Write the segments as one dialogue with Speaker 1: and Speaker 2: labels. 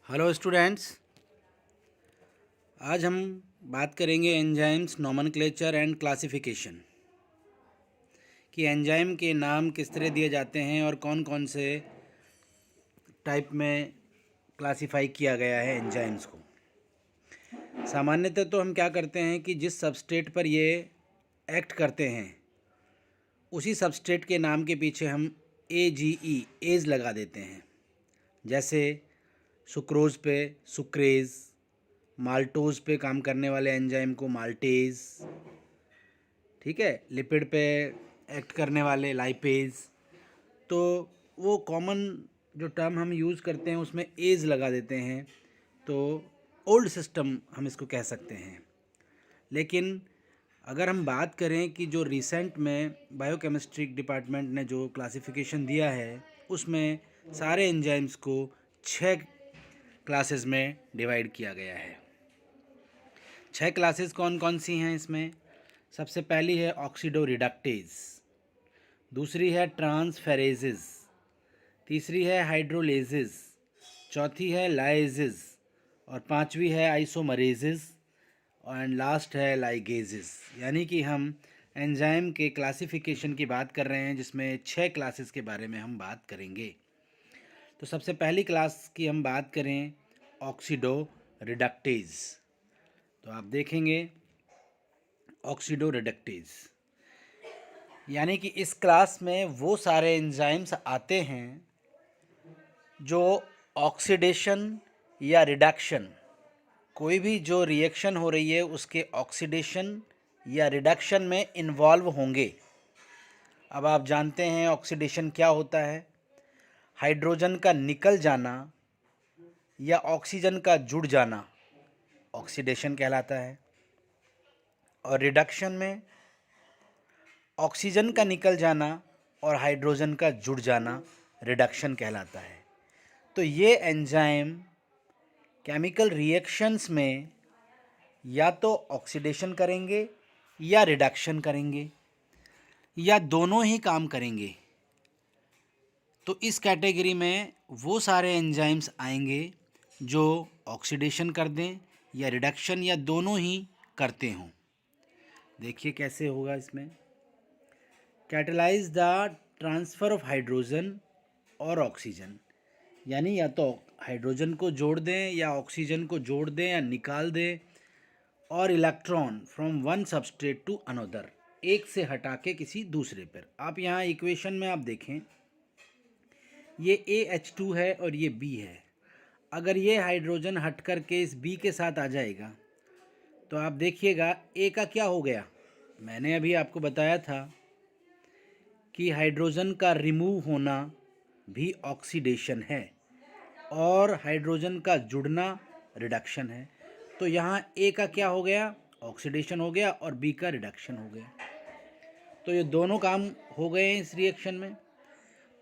Speaker 1: Hello students. आज हम बात करेंगे एंजाइम्स नोमेनक्लेचर एंड क्लासिफिकेशन कि एंजाइम के नाम किस तरह दिए जाते हैं और कौन कौन से टाइप में क्लासिफाई किया गया है एंजाइम्स को। सामान्यतः तो हम क्या करते हैं कि जिस सबस्ट्रेट पर ये एक्ट करते हैं उसी सबस्ट्रेट के नाम के पीछे हम एज लगा देते हैं। जैसे सुक्रोज पे सुक्रेज, माल्टोज पे काम करने वाले एंजाइम को माल्टेज, ठीक है, लिपिड पे एक्ट करने वाले लाइपेज। तो वो कॉमन जो टर्म हम यूज़ करते हैं उसमें एज लगा देते हैं, तो ओल्ड सिस्टम हम इसको कह सकते हैं। लेकिन अगर हम बात करें कि जो रिसेंट में बायोकेमिस्ट्री डिपार्टमेंट ने जो क्लासिफिकेशन दिया है उसमें सारे एंजाइम्स को 6 क्लासेस में डिवाइड किया गया है। 6 क्लासेस कौन कौन सी हैं इसमें? सबसे पहली है ऑक्सीडो रिडक्टेज, दूसरी है ट्रांसफेरेजेस, तीसरी है हाइड्रोलेजेस, चौथी है लाइजेस और पांचवी है आइसोमरेजेस एंड लास्ट है लाइगेजेस। यानी कि हम एंजाइम के क्लासिफिकेशन की बात कर रहे हैं जिसमें 6 क्लासेस के बारे में हम बात करेंगे। तो सबसे पहली क्लास की हम बात करें ऑक्सीडो रिडक्टेज, तो आप देखेंगे ऑक्सीडो रिडक्टेज यानी कि इस क्लास में वो सारे एंजाइम्स आते हैं जो ऑक्सीडेशन या रिडक्शन, कोई भी जो रिएक्शन हो रही है उसके ऑक्सीडेशन या रिडक्शन में इन्वॉल्व होंगे। अब आप जानते हैं ऑक्सीडेशन क्या होता है? हाइड्रोजन का निकल जाना या ऑक्सीजन का जुड़ जाना ऑक्सीडेशन कहलाता है, और रिडक्शन में ऑक्सीजन का निकल जाना और हाइड्रोजन का जुड़ जाना रिडक्शन कहलाता है। तो ये एंजाइम केमिकल रिएक्शंस में या तो ऑक्सीडेशन करेंगे या रिडक्शन करेंगे या दोनों ही काम करेंगे। तो इस कैटेगरी में वो सारे एंजाइम्स आएंगे जो ऑक्सीडेशन कर दें या रिडक्शन या दोनों ही करते हों। देखिए कैसे होगा इसमें। Catalyse the transfer of hydrogen और ऑक्सीजन, यानी या तो हाइड्रोजन को जोड़ दें या ऑक्सीजन को जोड़ दें या निकाल दें, और electron from one substrate to another, एक से हटा के किसी दूसरे पर। आप यहाँ इक्वेशन में आप देखें, ये AH2 है और ये B है। अगर ये हाइड्रोजन हट कर के इस B के साथ आ जाएगा तो आप देखिएगा A का क्या हो गया। मैंने अभी आपको बताया था कि हाइड्रोजन का रिमूव होना भी ऑक्सीडेशन है और हाइड्रोजन का जुड़ना रिडक्शन है। तो यहाँ A का क्या हो गया? ऑक्सीडेशन हो गया और B का रिडक्शन हो गया। तो ये दोनों काम हो गए हैं इस रिएक्शन में।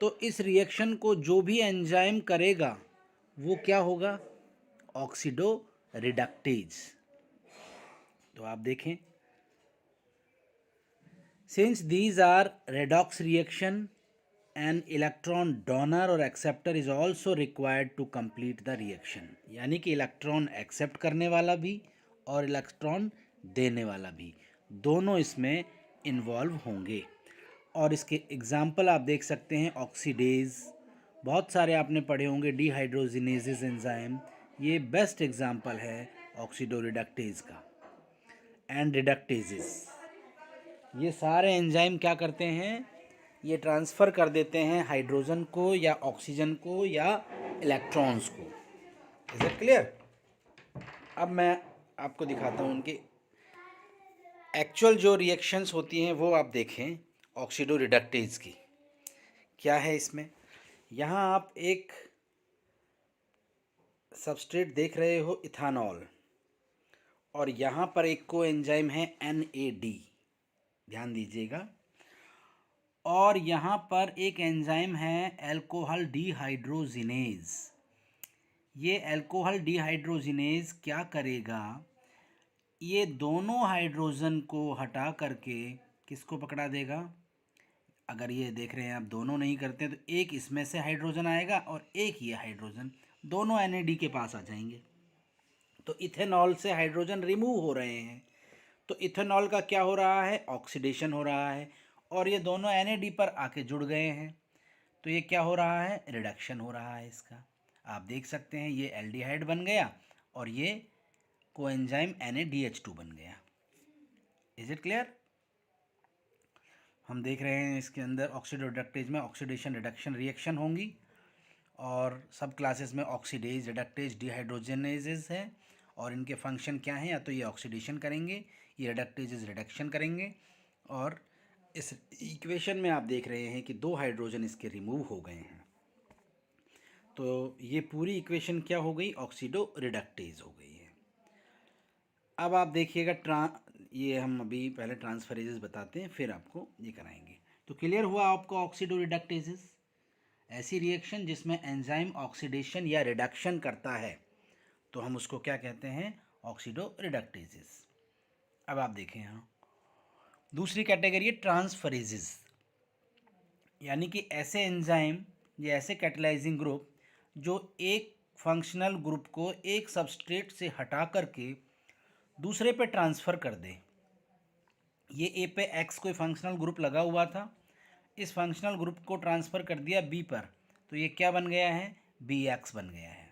Speaker 1: तो इस रिएक्शन को जो भी एंजाइम करेगा वो क्या होगा? Oxidoreductase. तो आप देखें, since these are redox reaction, an electron donor और acceptor is also required to complete the reaction. यानी कि इलेक्ट्रॉन एक्सेप्ट करने वाला भी और इलेक्ट्रॉन देने वाला भी, दोनों इसमें इन्वॉल्व होंगे। और इसके एग्जाम्पल आप देख सकते हैं ऑक्सीडेज, बहुत सारे आपने पढ़े होंगे, डिहाइड्रोजिनेजेस एंजाइम, ये बेस्ट एग्जाम्पल है ऑक्सीडो रिडक्टेज का। एंड रिडक्टेजेस, ये सारे एंजाइम क्या करते हैं? ये ट्रांसफ़र कर देते हैं हाइड्रोजन को या ऑक्सीजन को या इलेक्ट्रॉन्स को। Is it clear? अब मैं आपको दिखाता हूँ उनकी एक्चुअल जो रिएक्शंस होती हैं वो आप देखें ऑक्सीडो रिडक्टेज की। क्या है इसमें? यहाँ आप एक सबस्ट्रेट देख रहे हो इथानॉल, और यहाँ पर एक को एंजाइम है NAD, ध्यान दीजिएगा। और यहाँ पर एक एंजाइम है अल्कोहल डिहाइड्रोजिनेज। ये अल्कोहल डिहाइड्रोजिनेज क्या करेगा? ये दोनों हाइड्रोजन को हटा करके किसको पकड़ा देगा? अगर ये देख रहे हैं आप दोनों नहीं करते तो एक इसमें से हाइड्रोजन आएगा और एक ये हाइड्रोजन दोनों NAD के पास आ जाएंगे। तो इथेनॉल से हाइड्रोजन रिमूव हो रहे हैं, तो इथेनॉल का क्या हो रहा है, ऑक्सीडेशन हो रहा है, और ये दोनों NAD पर आके जुड़ गए हैं, तो ये क्या हो रहा है, रिडक्शन हो रहा है इसका। आप देख सकते हैं ये एल्डिहाइड बन गया और ये कोएंजाइम NADH2 बन गया। Is it clear? हम देख रहे हैं इसके अंदर ऑक्सीडोरिडक्टेज में ऑक्सीडेशन रिडक्शन रिएक्शन होंगी, और सब क्लासेस में ऑक्सीडेज, रिडक्टेज, डिहाइड्रोजनेजेस है, और इनके फंक्शन क्या हैं, या तो ये ऑक्सीडेशन करेंगे, ये रिडक्टेजेस रिडक्शन करेंगे, और इस इक्वेशन में आप देख रहे हैं कि 2 हाइड्रोजन इसके रिमूव हो गए हैं। तो ये पूरी इक्वेशन क्या हो गई, ऑक्सीडो रिडक्टेज हो गई है। अब आप देखिएगा ये हम अभी पहले ट्रांसफरेजेस बताते हैं, फिर आपको ये कराएंगे। तो क्लियर हुआ आपको ऑक्सीडो रिडक्टेजेस, ऐसी रिएक्शन जिसमें एंजाइम ऑक्सीडेशन या रिडक्शन करता है, तो हम उसको क्या कहते हैं, ऑक्सीडो रिडक्टेजेस। अब आप देखें यहाँ दूसरी कैटेगरी है ट्रांसफरेजेस, यानी कि ऐसे एंजाइम या ऐसे कैटेलाइजिंग ग्रुप जो एक फंक्शनल ग्रुप को एक सबस्ट्रेट से हटा करके दूसरे पे ट्रांसफ़र कर दे। ये ए पे एक्स कोई फंक्शनल ग्रुप लगा हुआ था, इस फंक्शनल ग्रुप को ट्रांसफ़र कर दिया बी पर, तो ये क्या बन गया है, बी एक्स बन गया है।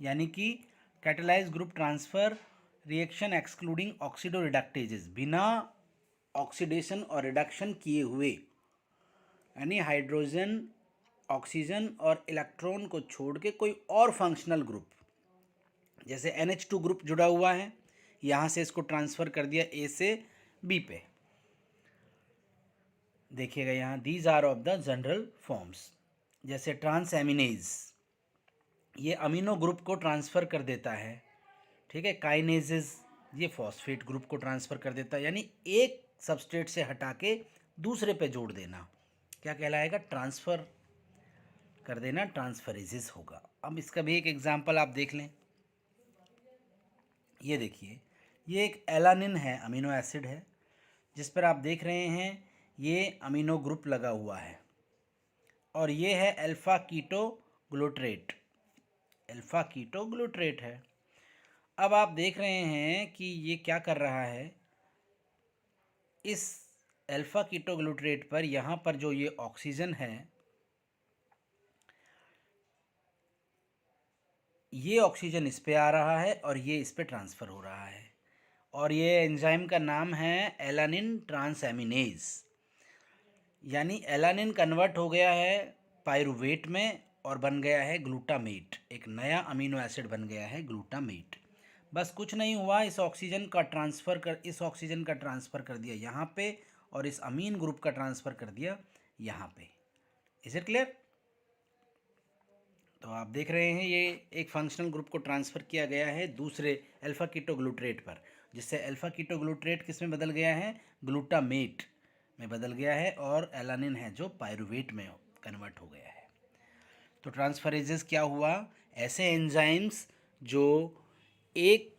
Speaker 1: यानी कि catalyse group transfer reaction excluding oxidoreductases, बिना ऑक्सीडेशन और रिडक्शन किए हुए, यानी हाइड्रोजन, ऑक्सीजन और इलेक्ट्रॉन को छोड़ के कोई और फंक्शनल ग्रुप, जैसे NH2 ग्रुप जुड़ा हुआ है, यहाँ से इसको ट्रांसफ़र कर दिया ए से बी पे। देखिएगा यहाँ these are of the general forms, जैसे ट्रांस एमिनेज, ये अमीनो ग्रुप को ट्रांसफ़र कर देता है, ठीक है। काइनेजेस, ये फॉस्फेट ग्रुप को ट्रांसफ़र कर देता है, यानी एक सबस्ट्रेट से हटा के दूसरे पे जोड़ देना क्या कहलाएगा, ट्रांसफ़र कर देना, ट्रांसफरेजेस होगा। अब इसका भी एक एग्जांपल आप देख लें। ये देखिए, ये एक एलानिन है, अमीनो एसिड है, जिस पर आप देख रहे हैं ये अमीनो ग्रुप लगा हुआ है, और ये है अल्फ़ा कीटो ग्लूट्रेट, अल्फ़ा कीटो ग्लूट्रेट है। अब आप देख रहे हैं कि ये क्या कर रहा है, इस अल्फ़ा कीटो ग्लूट्रेट पर यहाँ पर जो ये ऑक्सीजन है, ये ऑक्सीजन इस पे आ रहा है और ये इस पे ट्रांसफ़र हो रहा है, और ये एंजाइम का नाम है एलानिन ट्रांसएमिनेज। यानी एलानिन कन्वर्ट हो गया है पायरुवेट में और बन गया है ग्लूटामेट, एक नया अमीनो एसिड बन गया है ग्लूटामेट। बस कुछ नहीं हुआ, इस ऑक्सीजन का ट्रांसफ़र कर दिया यहाँ पे, और इस अमीन ग्रुप का ट्रांसफ़र कर दिया यहाँ पे। Is it clear? तो आप देख रहे हैं ये एक फंक्शनल ग्रुप को ट्रांसफ़र किया गया है दूसरे अल्फ़ा कीटोग्लूट्रेट पर, जिससे अल्फ़ा कीटोग्लूट्रेट किस में बदल गया है, ग्लूटामेट में बदल गया है, और एलानिन है जो पायरुवेट में कन्वर्ट हो गया है। तो ट्रांसफरेजेस क्या हुआ, ऐसे एंजाइम्स जो एक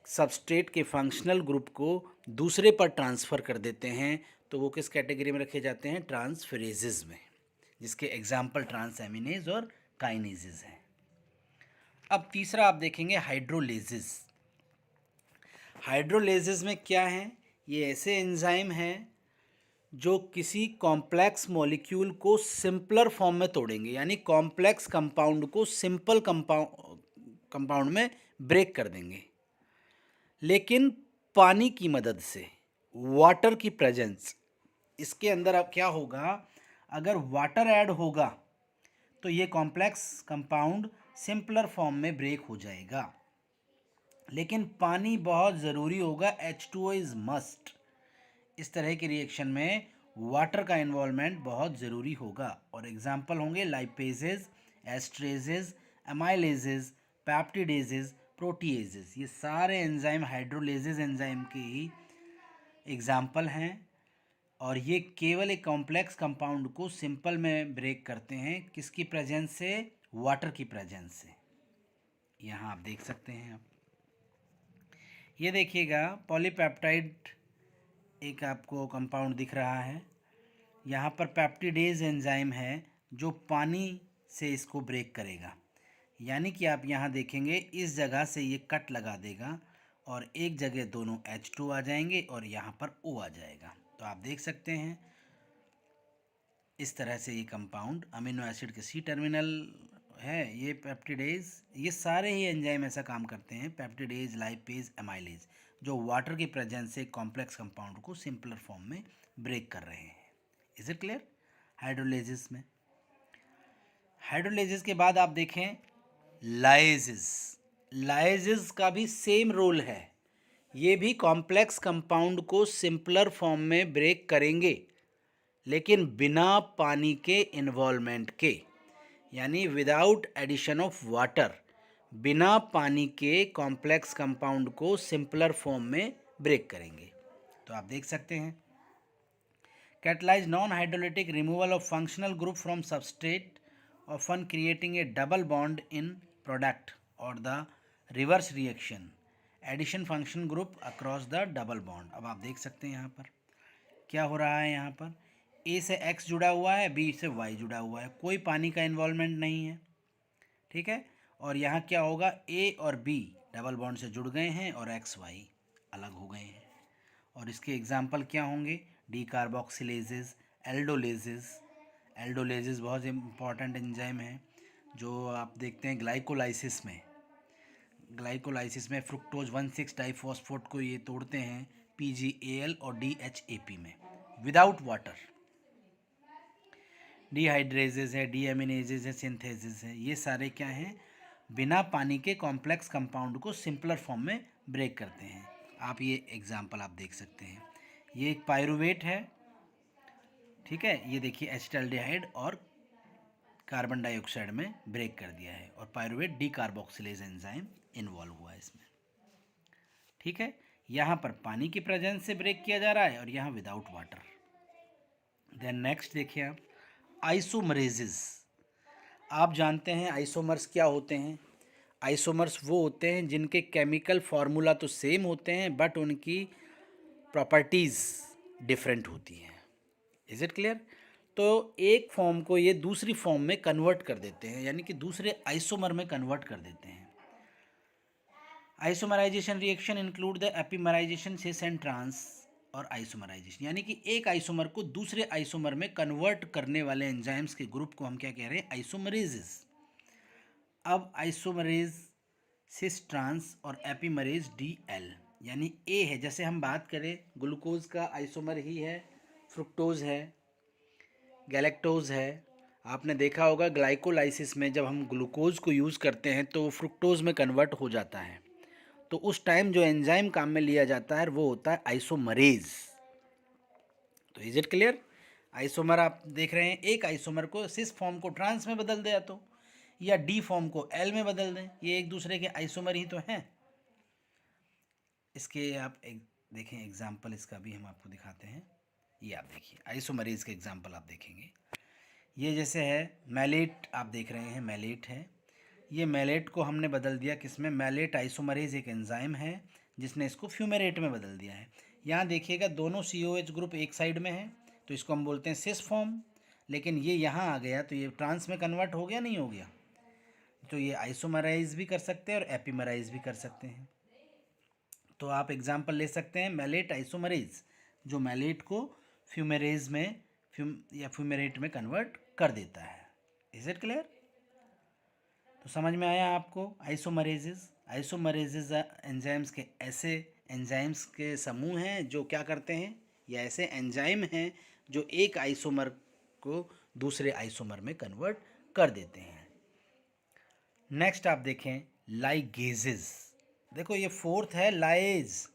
Speaker 1: सबस्ट्रेट के फंक्शनल ग्रुप को दूसरे पर ट्रांसफ़र कर देते हैं, तो वो किस कैटेगरी में रखे जाते हैं, ट्रांसफरेजेस में, जिसके एग्जाम्पल ट्रांसएमिनेज और काइनेजेस हैं। अब तीसरा आप देखेंगे हाइड्रोलेजेस। हाइड्रोलेजेस में क्या है, ये ऐसे एंजाइम हैं जो किसी कॉम्प्लेक्स मॉलिक्यूल को सिंपलर फॉर्म में तोड़ेंगे, यानी कॉम्प्लेक्स कंपाउंड को सिंपल कंपाउंड में ब्रेक कर देंगे, लेकिन पानी की मदद से, वाटर की प्रेजेंस। इसके अंदर अब क्या होगा, अगर वाटर ऐड होगा तो ये कॉम्प्लेक्स कंपाउंड सिंपलर फॉर्म में ब्रेक हो जाएगा, लेकिन पानी बहुत ज़रूरी होगा, H2O इज़ मस्ट। इस तरह की रिएक्शन में वाटर का इन्वॉल्वमेंट बहुत ज़रूरी होगा, और एग्जाम्पल होंगे लाइपेजेस, एस्ट्रेजेस, एमाइलेजेस, पैप्टिडेजेस, प्रोटीएजेस। ये सारे एंजाइम हाइड्रोलेजेस एंजाइम के ही एग्जाम्पल हैं, और ये केवल एक कॉम्प्लेक्स कंपाउंड को सिंपल में ब्रेक करते हैं, किसकी प्रेजेंस से, वाटर की प्रेजेंस से। यहाँ आप देख सकते हैं। आप ये देखिएगा, पॉलीपेप्टाइड एक आपको कंपाउंड दिख रहा है, यहाँ पर पैप्टिडेज एंजाइम है जो पानी से इसको ब्रेक करेगा, यानी कि आप यहाँ देखेंगे इस जगह से ये कट लगा देगा और एक जगह दोनों H2 आ जाएंगे और यहाँ पर O आ जाएगा। तो आप देख सकते हैं इस तरह से ये कंपाउंड अमीनो एसिड के C टर्मिनल है। ये पेप्टिडेज, ये सारे ही एंजाइम ऐसा काम करते हैं, पेप्टिडेज, लाइपेज, एमाइलेज, जो वाटर की प्रेजेंस से कॉम्प्लेक्स कंपाउंड को सिंपलर फॉर्म में ब्रेक कर रहे हैं। Is it clear? हाइड्रोलेसिस में, हाइड्रोलेसिस के बाद आप देखें लाइसिस। लाइसिस का भी सेम रोल है, ये भी कॉम्प्लेक्स कंपाउंड को सिंपलर फॉर्म में ब्रेक करेंगे, लेकिन बिना पानी के इन्वॉल्वमेंट के, यानी विदाउट एडिशन ऑफ वाटर, बिना पानी के कॉम्प्लेक्स कंपाउंड को सिंपलर फॉर्म में ब्रेक करेंगे। तो आप देख सकते हैं catalyse non hydrolytic removal of functional group from substrate often creating a double bond in product or the reverse reaction addition function group across the double bond। अब आप देख सकते हैं यहाँ पर क्या हो रहा है, यहाँ पर A से X जुड़ा हुआ है, B से Y जुड़ा हुआ है, कोई पानी का इन्वॉल्वमेंट नहीं है, ठीक है। और यहाँ क्या होगा, A और B डबल बॉन्ड से जुड़ गए हैं और X Y अलग हो गए हैं। और इसके एग्जाम्पल क्या होंगे, डी कार्बोक्सिलेजेस, एल्डोलेजेस। एल्डोलेजेस बहुत इंपॉर्टेंट एंजाइम है जो आप देखते हैं ग्लाइकोलाइसिस में। ग्लाइकोलाइसिस में फ्रुक्टोज 1,6 डाइफॉस्फेट को ये तोड़ते हैं PgAl और DHAP में विदाउट वाटर। डिहाइड्रेजेस है, डीएमिनेजेस है, सिंथेसिस है, ये सारे क्या हैं, बिना पानी के कॉम्प्लेक्स कंपाउंड को सिंपलर फॉर्म में ब्रेक करते हैं। आप ये एग्जाम्पल आप देख सकते हैं, ये एक पायरुवेट है, ठीक है, ये देखिए एसिटाल्डिहाइड और कार्बन डाइऑक्साइड में ब्रेक कर दिया है और pyruvate D carboxylase enzyme involve हुआ है इसमें, ठीक है। यहाँ पर पानी की प्रेजेंस से ब्रेक किया जा रहा है और यहाँ विदाउट वाटर। देन नेक्स्ट देखिए आप आइसोमरेजेस। आप जानते हैं आइसोमर्स क्या होते हैं। आइसोमर्स वो होते हैं जिनके केमिकल फार्मूला तो सेम होते हैं बट उनकी प्रॉपर्टीज़ डिफरेंट होती हैं। Is it clear? तो एक फॉर्म को ये दूसरी फॉर्म में कन्वर्ट कर देते हैं, यानी कि दूसरे आइसोमर में कन्वर्ट कर देते हैं। Isomerisation reaction include the epimerisation cis and trans और आइसोमराइजेशन, यानी कि एक आइसोमर को दूसरे आइसोमर में कन्वर्ट करने वाले एंजाइम्स के ग्रुप को हम क्या कह रहे हैं, आइसोमरेजेस। अब आइसोमरेज सिस ट्रांस और एपिमरेज DL, यानी ए है, जैसे हम बात करें ग्लूकोज का आइसोमर ही है, फ्रुक्टोज है, गैलेक्टोज है। आपने देखा होगा ग्लाइकोलाइसिस में जब हम ग्लूकोज को यूज़ करते हैं तो फ्रुक्टोज में कन्वर्ट हो जाता है, तो उस टाइम जो एंजाइम काम में लिया जाता है वो होता है आइसोमरेज। तो इज इट क्लियर? आइसोमर आप देख रहे हैं, एक आइसोमर को सिस फॉर्म को ट्रांस में बदल दिया तो, या डी फॉर्म को एल में बदल दें, ये एक दूसरे के आइसोमर ही तो हैं। इसके आप एक देखें एग्जाम्पल, इसका भी हम आपको दिखाते हैं। ये आप देखिए आइसोमरेज के एग्जाम्पल आप देखेंगे, ये जैसे है मैलेट, आप देख रहे हैं मैलेट है, ये मैलेट को हमने बदल दिया किसमें, मैलेट आइसोमरेज एक एंजाइम है जिसने इसको फ्यूमेरेट में बदल दिया है। यहाँ देखिएगा दोनों COH ग्रुप एक साइड में है तो इसको हम बोलते हैं सिस फॉर्म, लेकिन ये यहाँ आ गया तो ये ट्रांस में कन्वर्ट हो गया, नहीं हो गया, तो ये आइसोमराइज भी कर सकते हैं और एपिमराइज भी कर सकते हैं। तो आप एग्जाम्पल ले सकते हैं मैलेट आइसोमरेज, जो मैलेट को फ्यूमेरेज में या फ्यूमेरेट में कन्वर्ट कर देता है। Is it clear? तो समझ में आया आपको आइसोमरेजेस। आइसोमरेजेस एंजाइम्स के ऐसे एंजाइम्स के समूह हैं जो क्या करते हैं, या ऐसे एंजाइम हैं जो एक आइसोमर को दूसरे आइसोमर में कन्वर्ट कर देते हैं। नेक्स्ट आप देखें लाइगेजेस। देखो ये फोर्थ है लाइज,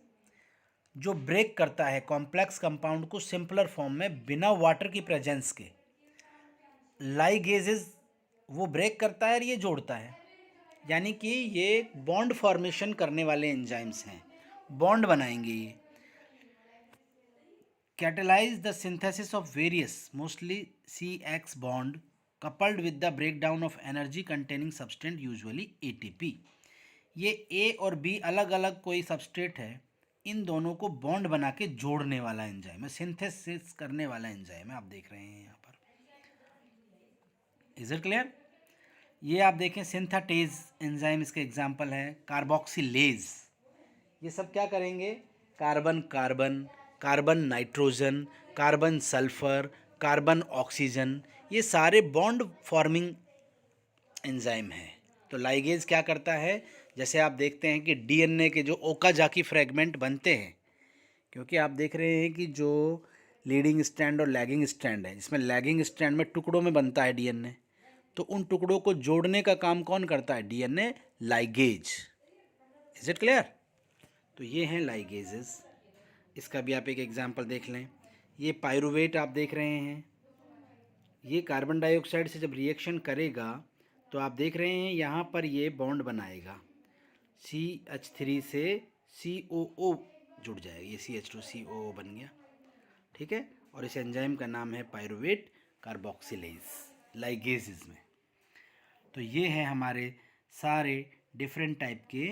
Speaker 1: जो ब्रेक करता है कॉम्प्लेक्स कंपाउंड को सिंपलर फॉर्म में बिना वाटर की प्रेजेंस के। लाइगेजेस वो ब्रेक करता है और ये जोड़ता है, यानी कि ये बॉन्ड फॉर्मेशन करने वाले एंजाइम्स हैं, बॉन्ड बनाएंगे ये। Catalyse the synthesis of various mostly CX bond coupled with the breakdown of energy containing substrate usually ATP। ये A और B अलग अलग कोई सबस्ट्रेट है, इन दोनों को बॉन्ड बना के जोड़ने वाला एंजाइम है, सिंथेसिस करने वाला एंजाइम है, आप देख रहे हैं यहाँ पर। Is it clear? ये आप देखें सिंथेटेज एंजाइम इसके एग्जाम्पल है, कार्बोक्सिलेज। ये सब क्या करेंगे, carbon carbon, carbon nitrogen, carbon sulphur, carbon oxygen, ये सारे बॉन्ड फॉर्मिंग एंजाइम है। तो लाइगेज क्या करता है, जैसे आप देखते हैं कि डीएनए के जो ओकाजाकी फ्रेगमेंट बनते हैं, क्योंकि आप देख रहे हैं कि जो लीडिंग स्ट्रैंड और लैगिंग स्ट्रैंड है, इसमें लैगिंग स्ट्रैंड में टुकड़ों में बनता है डीएनए, तो उन टुकड़ों को जोड़ने का काम कौन करता है, DNA ligase. Is it clear? तो ये हैं लाइगेजेस। इसका भी आप एक एग्जांपल देख लें। ये पायरुवेट आप देख रहे हैं, ये कार्बन डाइऑक्साइड से जब रिएक्शन करेगा तो आप देख रहे हैं यहाँ पर ये बॉन्ड बनाएगा, CH3 से COO जुड़ जाएगा, ये CH2COO बन गया, ठीक है। और इस एंजाइम का नाम है पायरुवेट कार्बोक्सिलेज, लाइगेजेस में। तो ये है हमारे सारे डिफरेंट टाइप के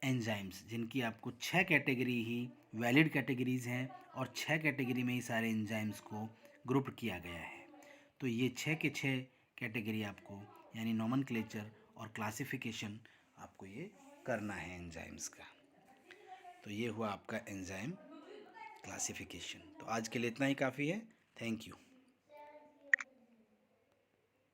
Speaker 1: एंजाइम्स, जिनकी आपको 6 कैटेगरी ही वैलिड कैटेगरीज़ हैं और 6 कैटेगरी में ही सारे एंजाइम्स को ग्रुप किया गया है। तो ये 6 के 6 कैटेगरी आपको, यानी नोमेनक्लेचर और क्लासिफिकेशन आपको ये करना है एंजाइम्स का। तो ये हुआ आपका एंजाइम क्लासिफिकेशन। तो आज के लिए इतना ही काफ़ी है। Thank you.